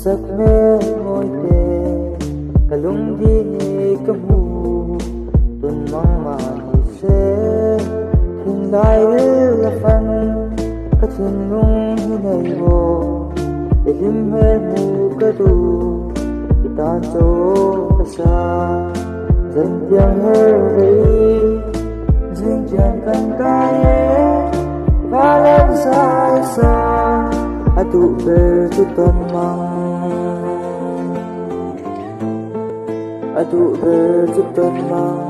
sắc mê môi tê cả lung đi cả mù tuần mong mà sẽ thình lại là phân cả thình lung này vô để lim hết mù cả đủ để tan chỗ cả xa dần tiếng hơi vậy dừng chân cánh tay và lên xa xa tụ về tu tâm mang tụ về tu tâm mang